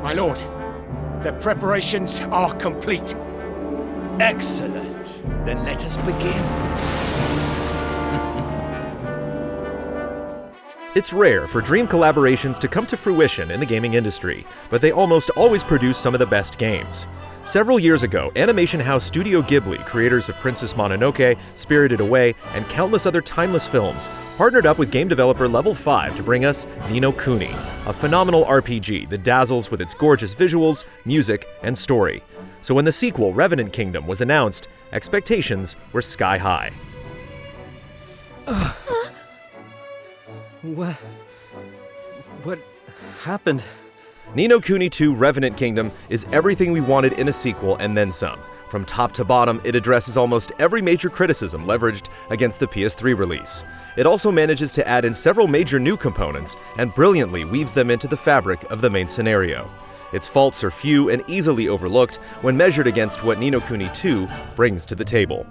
My lord, the preparations are complete. Excellent. Then let us begin. It's rare for dream collaborations to come to fruition in the gaming industry, but they almost always produce some of the best games. Several years ago, animation house Studio Ghibli, creators of Princess Mononoke, Spirited Away, and countless other timeless films, partnered up with game developer Level 5 to bring us Ni no Kuni, a phenomenal RPG that dazzles with its gorgeous visuals, music, and story. So when the sequel, Revenant Kingdom, was announced, expectations were sky high. What happened? Ni no Kuni II Revenant Kingdom is everything we wanted in a sequel and then some. From top to bottom, it addresses almost every major criticism leveraged against the PS3 release. It also manages to add in several major new components and brilliantly weaves them into the fabric of the main scenario. Its faults are few and easily overlooked when measured against what Ni no Kuni II brings to the table.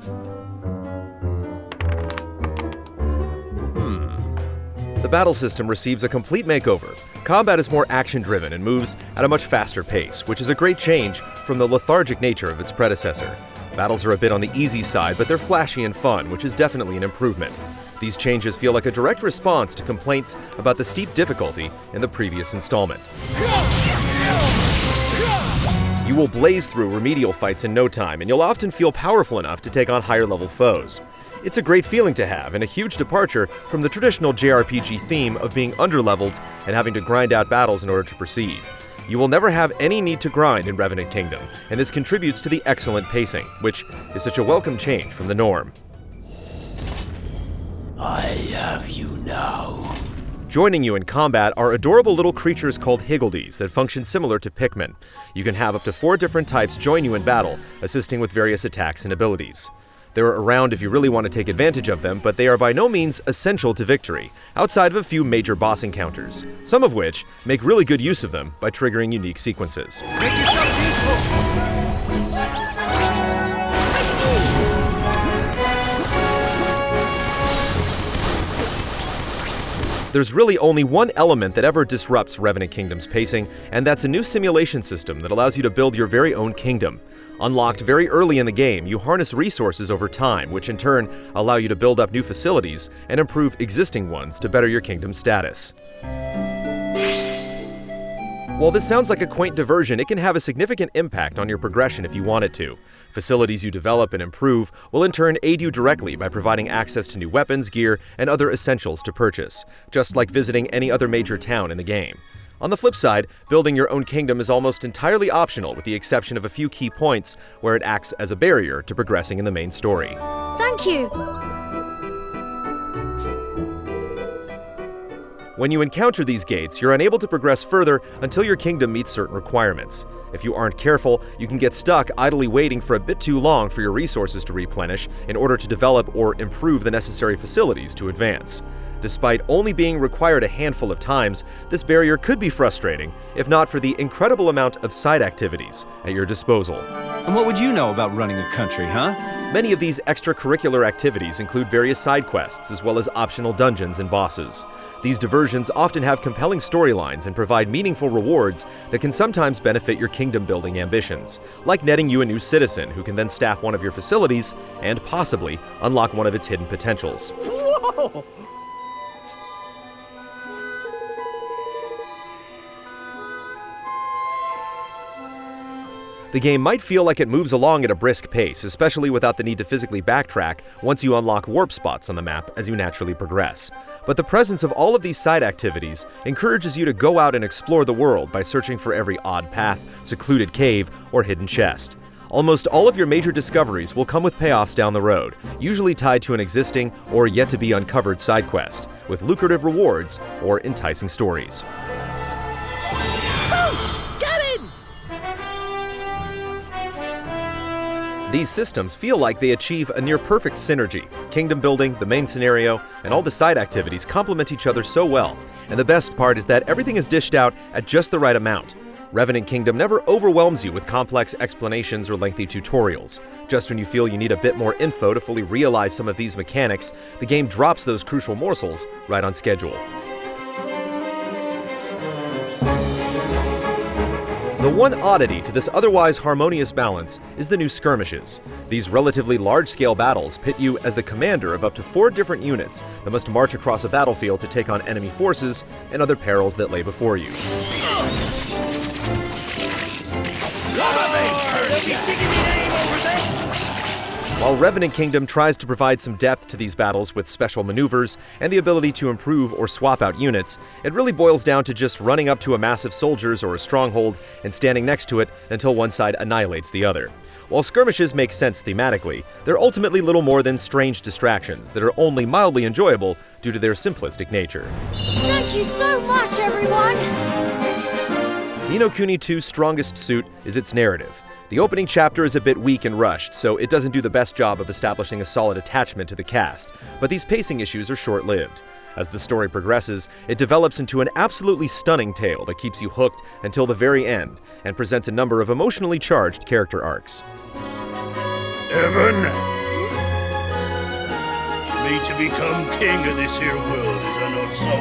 The battle system receives a complete makeover. Combat is more action-driven and moves at a much faster pace, which is a great change from the lethargic nature of its predecessor. Battles are a bit on the easy side, but they're flashy and fun, which is definitely an improvement. These changes feel like a direct response to complaints about the steep difficulty in the previous installment. You will blaze through remedial fights in no time, and you'll often feel powerful enough to take on higher-level foes. It's a great feeling to have, and a huge departure from the traditional JRPG theme of being underleveled and having to grind out battles in order to proceed. You will never have any need to grind in Revenant Kingdom, and this contributes to the excellent pacing, which is such a welcome change from the norm. I have you now. Joining you in combat are adorable little creatures called Higgledies that function similar to Pikmin. You can have up to 4 different types join you in battle, assisting with various attacks and abilities. They're around if you really want to take advantage of them, but they are by no means essential to victory, outside of a few major boss encounters, some of which make really good use of them by triggering unique sequences. Make yourselves useful! There's really only one element that ever disrupts Revenant Kingdom's pacing, and that's a new simulation system that allows you to build your very own kingdom. Unlocked very early in the game, you harness resources over time, which in turn allow you to build up new facilities and improve existing ones to better your kingdom's status. While this sounds like a quaint diversion, it can have a significant impact on your progression if you want it to. Facilities you develop and improve will in turn aid you directly by providing access to new weapons, gear, and other essentials to purchase, just like visiting any other major town in the game. On the flip side, building your own kingdom is almost entirely optional with the exception of a few key points where it acts as a barrier to progressing in the main story. Thank you! When you encounter these gates, you're unable to progress further until your kingdom meets certain requirements. If you aren't careful, you can get stuck idly waiting for a bit too long for your resources to replenish in order to develop or improve the necessary facilities to advance. Despite only being required a handful of times, this barrier could be frustrating, if not for the incredible amount of side activities at your disposal. And what would you know about running a country, huh? Many of these extracurricular activities include various side quests as well as optional dungeons and bosses. These diversions often have compelling storylines and provide meaningful rewards that can sometimes benefit your kingdom-building ambitions, like netting you a new citizen who can then staff one of your facilities and possibly unlock one of its hidden potentials. Whoa! The game might feel like it moves along at a brisk pace, especially without the need to physically backtrack once you unlock warp spots on the map as you naturally progress. But the presence of all of these side activities encourages you to go out and explore the world by searching for every odd path, secluded cave, or hidden chest. Almost all of your major discoveries will come with payoffs down the road, usually tied to an existing or yet-to-be uncovered side quest, with lucrative rewards or enticing stories. These systems feel like they achieve a near-perfect synergy. Kingdom building, the main scenario, and all the side activities complement each other so well. And the best part is that everything is dished out at just the right amount. Revenant Kingdom never overwhelms you with complex explanations or lengthy tutorials. Just when you feel you need a bit more info to fully realize some of these mechanics, the game drops those crucial morsels right on schedule. The one oddity to this otherwise harmonious balance is the new skirmishes. These relatively large-scale battles pit you as the commander of up to 4 different units that must march across a battlefield to take on enemy forces and other perils that lay before you. While Revenant Kingdom tries to provide some depth to these battles with special maneuvers and the ability to improve or swap out units, it really boils down to just running up to a mass of soldiers or a stronghold and standing next to it until one side annihilates the other. While skirmishes make sense thematically, they're ultimately little more than strange distractions that are only mildly enjoyable due to their simplistic nature. Thank you so much, everyone! Ni no Kuni II's strongest suit is its narrative. The opening chapter is a bit weak and rushed, so it doesn't do the best job of establishing a solid attachment to the cast, but these pacing issues are short-lived. As the story progresses, it develops into an absolutely stunning tale that keeps you hooked until the very end, and presents a number of emotionally charged character arcs. Evan? Me to become king of this here world, is I not so?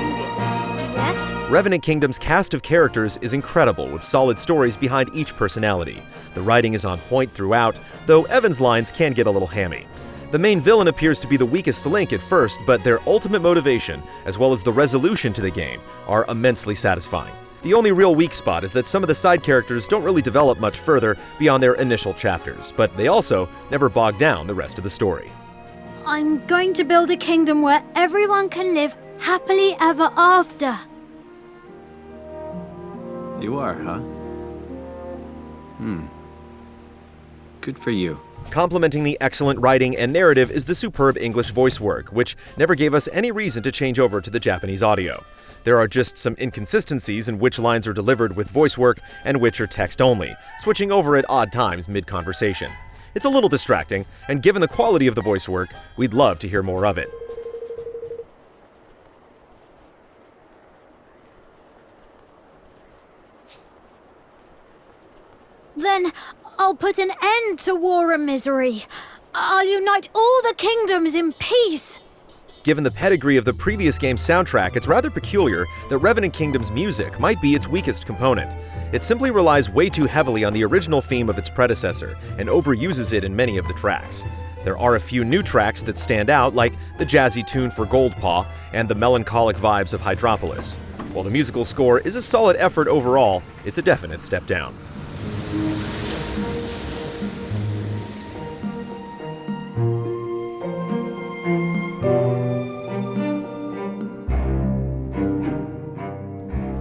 Yes? Revenant Kingdom's cast of characters is incredible, with solid stories behind each personality. The writing is on point throughout, though Evan's lines can get a little hammy. The main villain appears to be the weakest link at first, but their ultimate motivation, as well as the resolution to the game, are immensely satisfying. The only real weak spot is that some of the side characters don't really develop much further beyond their initial chapters, but they also never bog down the rest of the story. I'm going to build a kingdom where everyone can live happily ever after. You are, huh? Good for you. Complementing the excellent writing and narrative is the superb English voice work, which never gave us any reason to change over to the Japanese audio. There are just some inconsistencies in which lines are delivered with voice work and which are text only, switching over at odd times mid-conversation. It's a little distracting, and given the quality of the voice work, we'd love to hear more of it. Then I'll put an end to war and misery. I'll unite all the kingdoms in peace. Given the pedigree of the previous game's soundtrack, it's rather peculiar that Revenant Kingdom's music might be its weakest component. It simply relies way too heavily on the original theme of its predecessor, and overuses it in many of the tracks. There are a few new tracks that stand out, like the jazzy tune for Goldpaw and the melancholic vibes of Hydropolis. While the musical score is a solid effort overall, it's a definite step down.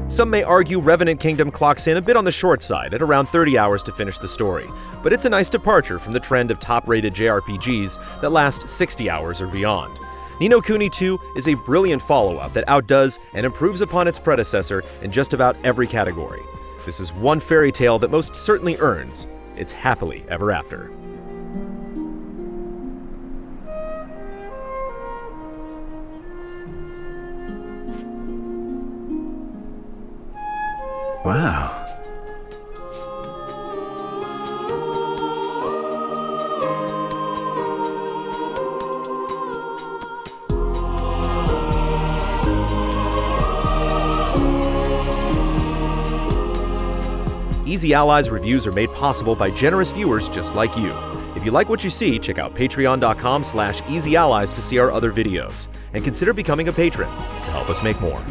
Some may argue Revenant Kingdom clocks in a bit on the short side at around 30 hours to finish the story, but it's a nice departure from the trend of top-rated JRPGs that last 60 hours or beyond. Ni no Kuni II is a brilliant follow-up that outdoes and improves upon its predecessor in just about every category. This is one fairy tale that most certainly earns its happily ever after. Wow. Easy Allies reviews are made possible by generous viewers just like you. If you like what you see, check out patreon.com/easyallies to see our other videos, and consider becoming a patron to help us make more.